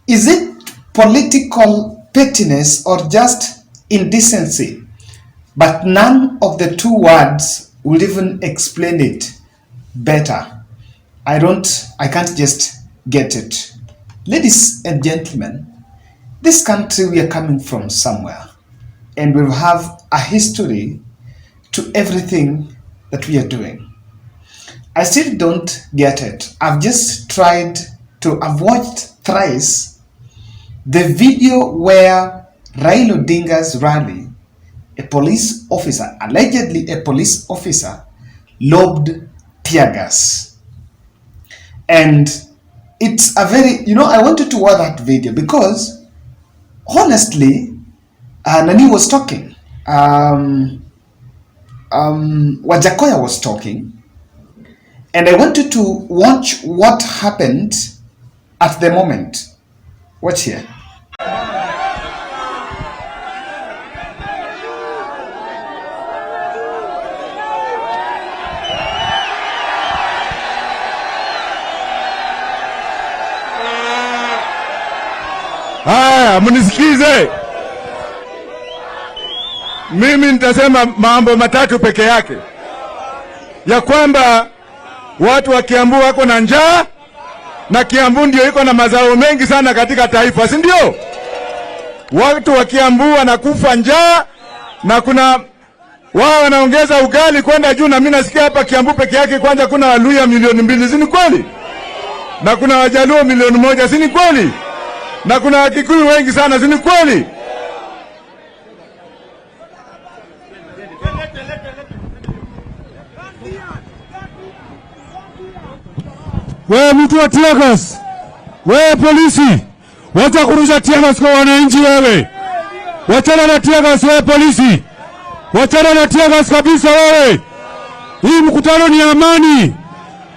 Is it political pettiness or just indecency? But none of the two words will even explain it better. I can't just get it. Ladies and gentlemen, this country, we are coming from somewhere, and we have a history to everything that we are doing. I still don't get it. I've watched thrice the video where Raila Odinga's rally, allegedly a police officer, lobbed Teargas. And it's a very, I wanted to watch that video because honestly, Nani was talking, Wachackoya was talking, and I wanted to watch what happened at the moment. Watch here. Haya, mnisikize. Mimi nitasema mambo matatu peke yake. Ya kwamba watu wa Kiambu wako na njaa, na Kiambu ndio iko na mazao mengi sana katika taifa, si ndio? Watu wa Kiambu wanakufa njaa, na kuna wao wanaongeza ugali kwenda juu, na mimi nasikia hapa Kiambu peke yake kwanza kuna Waluya milioni 2, si ni kweli? Na kuna Wajaluo milioni 1, si ni kweli? Na kuna Wakikuyu wengi sana, si ni kweli? Wewe mtu wa Teargas, wewe polisi, wacha kurusha Teargas kwa wananchi wewe. Wachana na Teargas wewe polisi. Wachana na Teargas kabisa wewe. Hii mkutano ni amani.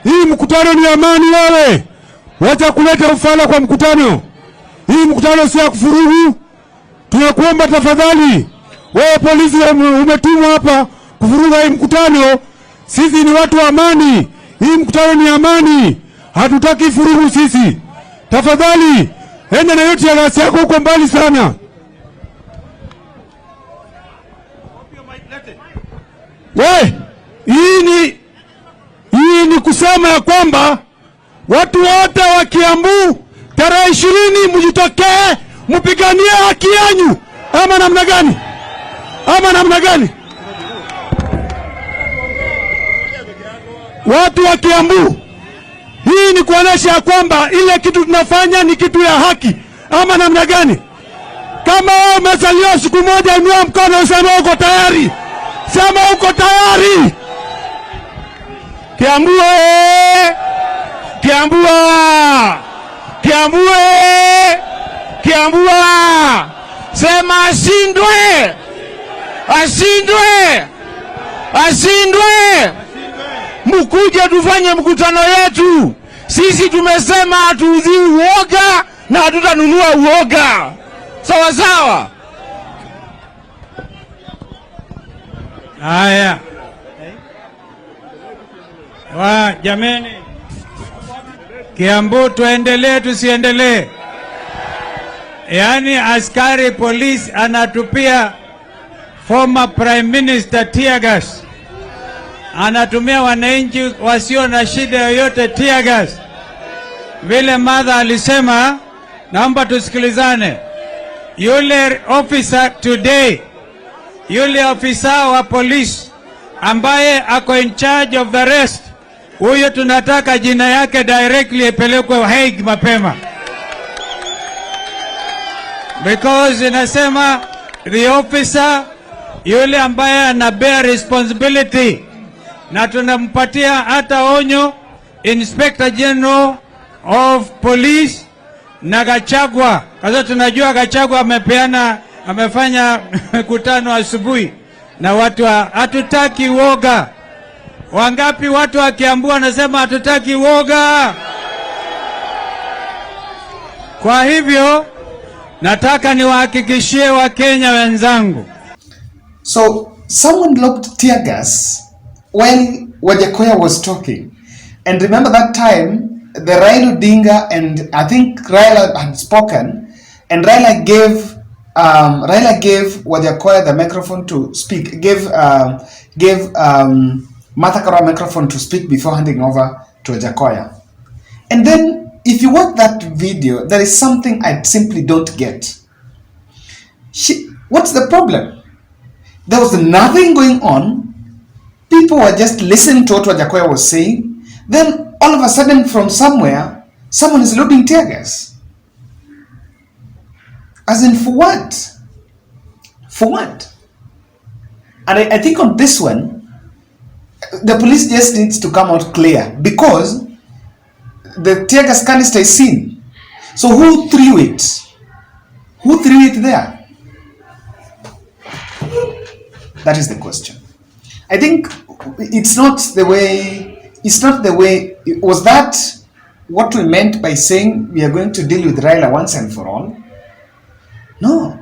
Hii mkutano ni amani wewe. Wacha kuleta ufala kwa mkutano. Hii mkutano si ya kufurugu. Tunakuomba tafadhali. Wewe polisi umetumwa hapa kufuruga hii mkutano. Sisi ni watu wa amani. Hii mkutano ni amani. Hatutaki furugu sisi. Tafadhali, enda na yote ya gasi yako huko mbali sana. We, hii ni kusema ya kwamba watu wote wa Kiambu tarehe 20 mjitokee mpiganie haki yenu. Ama namna gani? Ama namna gani? Watu wa Kiambu, hii ni kuonesha kwamba ile kitu tunafanya ni kitu ya haki. Ama namna gani? Kama wewe umesalia siku moja, inua mkono useme uko tayari. Sema uko tayari. Kiambu Kiambu Kiambu Kiambu, sema ashindwe. Ashindwe. Ashindwe. Mkuje tufanye mkutano yetu. Sisi tumesema hatuudhi uoga na hatutanunua uoga. Sawa sawa. Haya. Jameni. Kiambu tuendelee tusiendelee? Yaani askari polisi anatupia former Prime Minister Teargas. Anatumia wananchi wasio na shida yoyote Teargas. Vile Mother alisema, naomba tusikilizane. Yule officer today, yule officer wa polisi ambaye ako in charge of the rest, huyo tunataka jina yake directly ipelekwe Hague mapema. Because inasema the officer yule ambaye ana bear responsibility, na tunampatia hata onyo Inspector General of Police na Gachagua. Kaza tunajua Gachagua amefanya mkutano asubuhi na watu hatutaki uoga. Wangapi watu wa Kiambu wanasema hatutaki uoga? Kwa hivyo nataka niwahakikishie Wakenya wenzangu. So someone lobbed Teargas while Wachackoya was talking. And remember that time the Raila Odinga, and I think Raila had spoken, and Raila gave Wachackoya the microphone to speak, gave Martha Karua microphone to speak before handing over to Wachackoya. And then if you watch that video, there is something I simply don't get. What's the problem? There was nothing going on. People were just listening to what Wachackoya was saying. Then all of a sudden, from somewhere, someone is loading tear gas. As in, for what? For what? And I think on this one, the police just needs to come out clear, because the tear gas canister is seen. So who threw it? Who threw it there? That is the question. I think it's not the way. Was that what we meant by saying we are going to deal with Raila once and for all? No.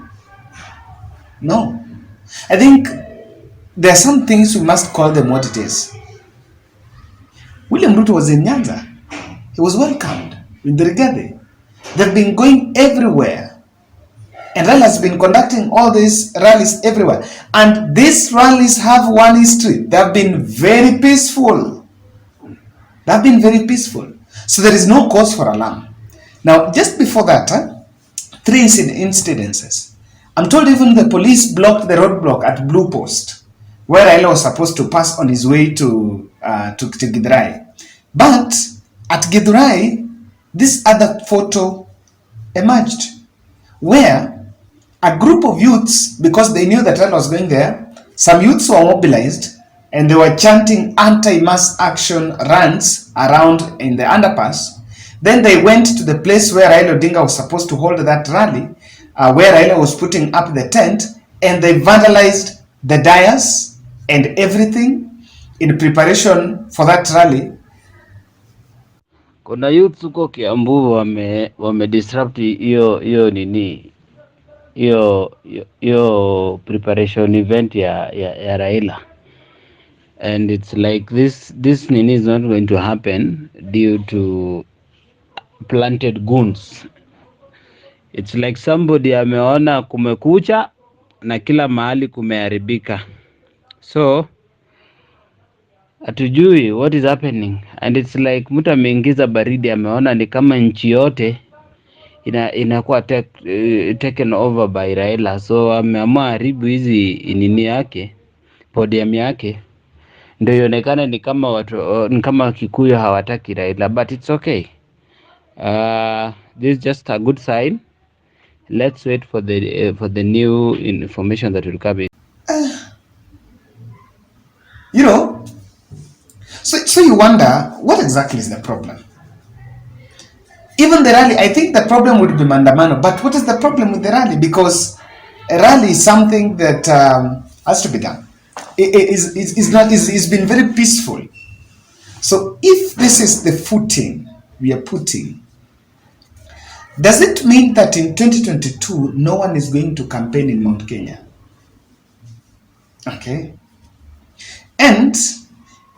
I think there are some things we must call them what it is. William Ruto was in Nyanza. He was welcomed in the Rigade. They've been going everywhere. And Raila has been conducting all these rallies everywhere. And these rallies have one history. They have been very peaceful. So there is no cause for alarm. Now, just before that, 3 incidences. I'm told even the police blocked the roadblock at Blue Post, where Raila was supposed to pass on his way to Githurai. But at Githurai, this other photo emerged, where a group of youths, because they knew that Raila was going there, some youths were mobilized and they were chanting anti-mass action rants around in the underpass. Then they went to the place where Raila Odinga was supposed to hold that rally, where Raila was putting up the tent, and they vandalized the dais and everything in preparation for that rally. Kuna youth huko Kiambu wame disrupt hiyo nini hiyo preparation event ya Raila, and it's like this nini is not going to happen due to planted goons. It's like somebody ameona kumekucha na kila mahali kumeharibika, so hatujui what is happening, and it's like mtu ameingiza baridi, ameona ni kama nchi yote inakuwa taken over by Raila, so ameamua haribu hizi nini yake, podium yake, ndio ionekane ni kama watu ni kama Kikuyu hawataki Raila, but it's okay. This is just a good sign. Let's wait for the new information that will come in. So you wonder, what exactly is the problem? Even the rally, I think the problem would be Mandamano, but what is the problem with the rally? Because a rally is something that has to be done. It's been very peaceful. So if this is the footing we are putting, does it mean that in 2022 no one is going to campaign in Mount Kenya? Okay. And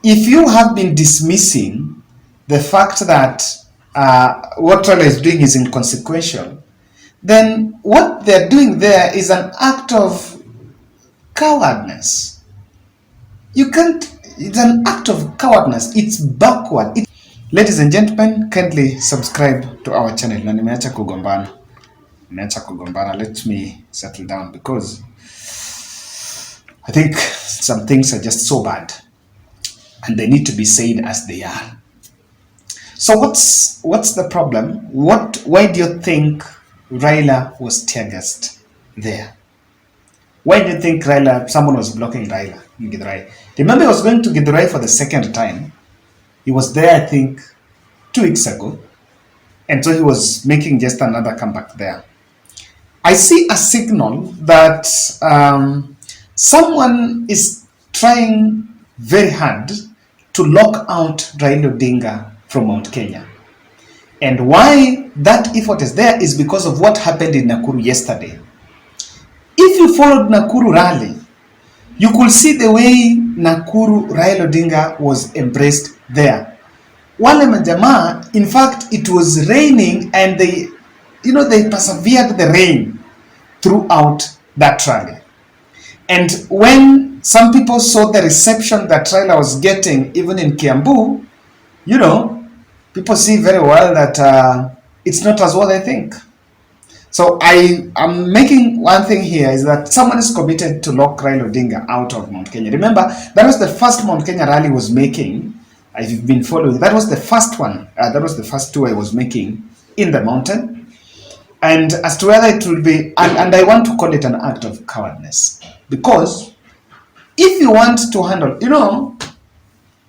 if you have been dismissing the fact that what Raila is doing is inconsequential, then what they're doing there is an act of cowardness. It's an act of cowardness. It's backward. Ladies and gentlemen, kindly subscribe to our channel. Na nimeacha kugombana. Let me settle down, because I think some things are just so bad and they need to be said as they are. So what's the problem? Why do you think Raila was tear-gassed there? Why do you think someone was blocking Raila in Githurai? Remember, he was going to Githurai for the second time. He was there, I think, 2 weeks ago. And so he was making just another comeback there. I see a signal that someone is trying very hard to lock out Raila Odinga from Mount Kenya. And why that effort is there is because of what happened in Nakuru yesterday. If you followed Nakuru rally, you could see the way Nakuru Raila Odinga was embraced there. wale majamaa, in fact it was raining and they persevered the rain throughout that rally. And when some people saw the reception that Raila was getting even in KIAMBU, people see very well that it's not as what they think. So I am making one thing here is that someone is committed to lock Raila Odinga out of Mount Kenya. Remember, that was the first Mount Kenya rally was making. If you've been following, that was the first one. That was the first two I was making in the mountain. And as to whether it will be, and I want to call it an act of cowardness. Because if you want to handle,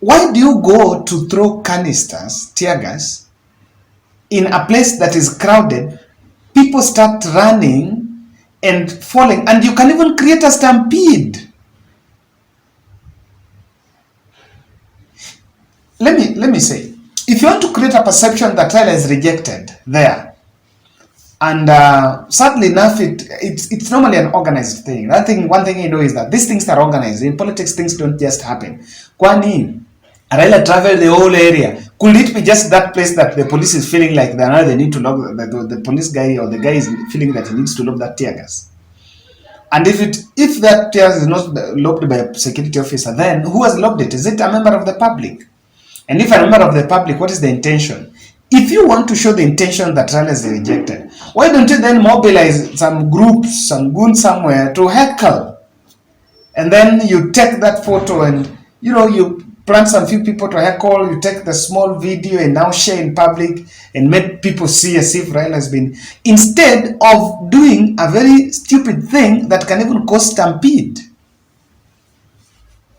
why do you go to throw canisters, Teargas, in a place that is crowded? People start running and falling, and you can even create a stampede. Let me say, if you want to create a perception that Raila is rejected there, and sadly enough, it's normally an organized thing. One thing you know is that these things are organized. In politics, things don't just happen. Kwani Raila traveled the whole area. Could it be just that place that the police is feeling like they need to lock the police guy, or the guy is feeling that he needs to lock that tear gas? And if that tear gas is not locked by a security officer, then who has locked it? Is it a member of the public? And if a member of the public, what is the intention? If you want to show the intention that Raila is rejected, why don't you then mobilize some groups, some goons somewhere to heckle? And then you take that photo and, you plant some few people to heckle, you take the small video and now share in public and make people see as if Raila has been, instead of doing a very stupid thing that can even cause stampede.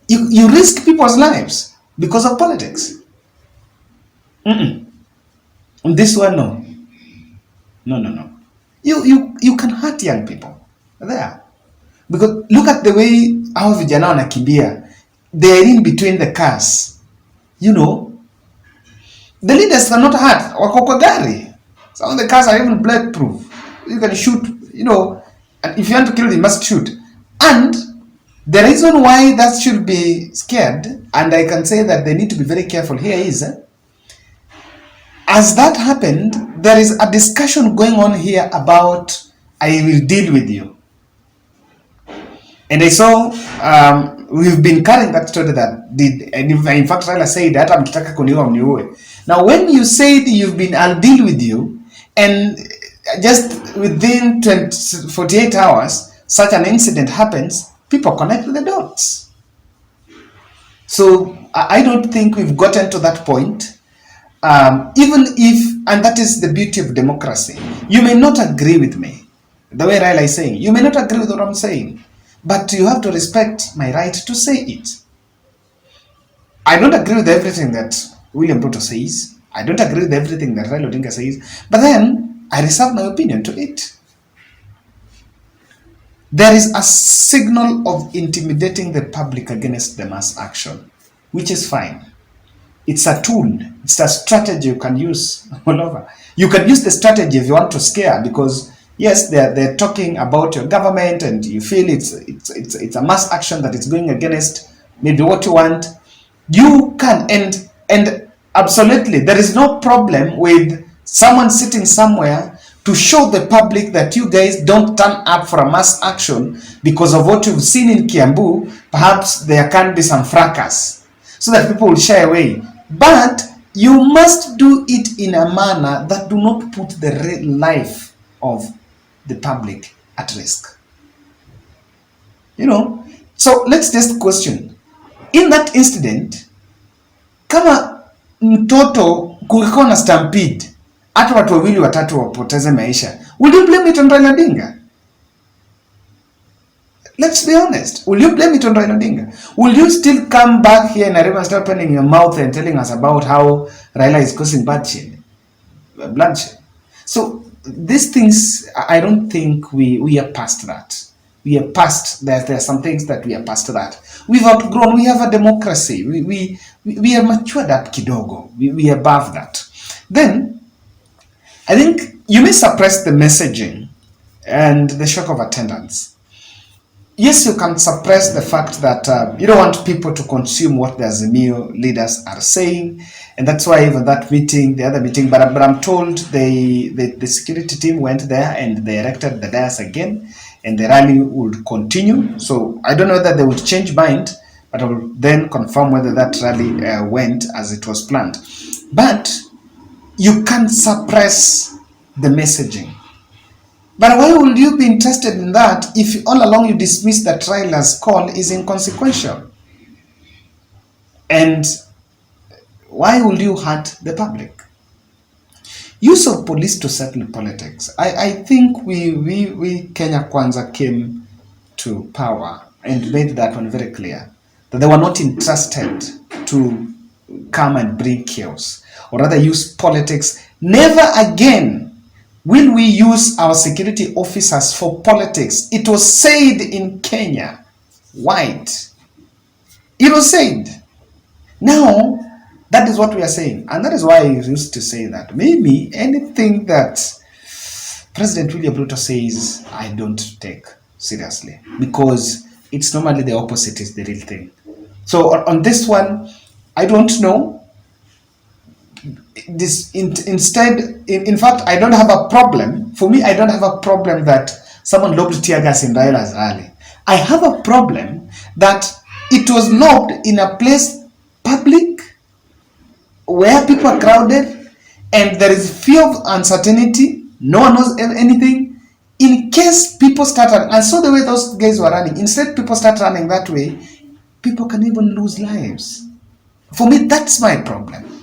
You risk people's lives because of politics. This one, no. You can hurt young people there, because look at the way how vijana wanakimbia. They're in between the cars. The leaders are not hurt. Wako kwa gari. Some of the cars are even bulletproof. You can shoot. And if you want to kill them, you must shoot. And the reason why that should be scared, and I can say that they need to be very careful here, is as that happened, there is a discussion going on here about I will deal with you. And I saw we've been carrying that story and in fact Raila said that mkitaka kuniua mniue. Now when you said I'll deal with you, and just within 48 hours such an incident happens, people connect the dots. So I don't think we've gotten to that point. Even if, and that is the beauty of democracy, you may not agree with me, the way Raila is saying, you may not agree with what I'm saying, but you have to respect my right to say it. I don't agree with everything that William Ruto says. I don't agree with everything that Raila Odinga says, but then I reserve my opinion to it. There is a signal of intimidating the public against the mass action, which is fine. It's a tool. It's a strategy you can use all over. You can use the strategy if you want to scare, because yes, they're talking about your government and you feel it's a mass action that is going against maybe what you want. You can, and absolutely, there is no problem with someone sitting somewhere to show the public that you guys don't turn up for a mass action because of what you've seen in KIAMBU. Perhaps there can be some fracas, so that people will shy away. But you must do it in a manner that do not put the life of the public at risk. So let's just question. In that incident, kama mtoto kulikuwa na stampede, hata watu wawili watatu wapoteze maisha, will you blame it on Raila Odinga? Let's be honest. Will you blame it on Raila Odinga? Will you still come back here in Nairobi and start opening your mouth and telling us about how Raila is causing bloodshed? So these things, I don't think we are past that. We are past that. There are some things that we are past that. We've outgrown. We have a democracy. We are matured up kidogo. We are above that. Then, I think you may suppress the messaging and the shock of attendance. yes, you can suppress the fact that you don't want people to consume what the Azimio leaders are saying, and that's why even that meeting, the other meeting, but I'm told the security team went there and they erected the dais again, and the rally would continue. So I don't know whether they would change mind, but I will then confirm whether that rally went as it was planned. But you can't suppress the messaging. But why would you be interested in that if all along you dismiss that Raila's call is inconsequential? And why would you hurt the public? Use of police to settle politics. I think we Kenya Kwanza came to power and made that one very clear, that they were not interested to come and bring chaos, or rather use politics. Never again will we use our security officers for politics. It was said in Kenya, white. It was said. Now, that is what we are saying. And that is why I used to say that maybe anything that President William Ruto says, I don't take seriously, because it's normally the opposite is the real thing. So on this one, I don't know. Instead, in fact, I don't have a problem. For me, I don't have a problem that someone lobbed Teargas in Raila's rally. I have a problem that it was lobbed in a place public, where people are crowded, and there is fear of uncertainty. No one knows anything. In case people start running, and so the way those guys were running, instead people start running that way, people can even lose lives. For me, that's my problem.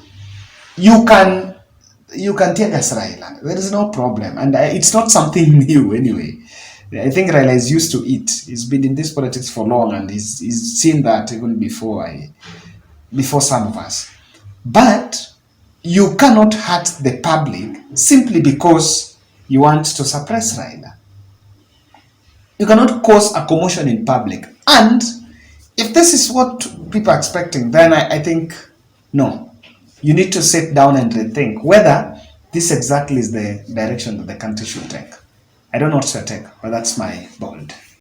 You can Teargas Raila. There is no problem, and it's not something new anyway. I think Raila is used to it. He's been in this politics for long, and he's seen that even before some of us. But you cannot hurt the public simply because you want to suppress Raila. You cannot cause a commotion in public. And if this is what people are expecting, then I think, no. You need to sit down and rethink whether this exactly is the direction that the country should take. I don't know what to take, but that's my bold.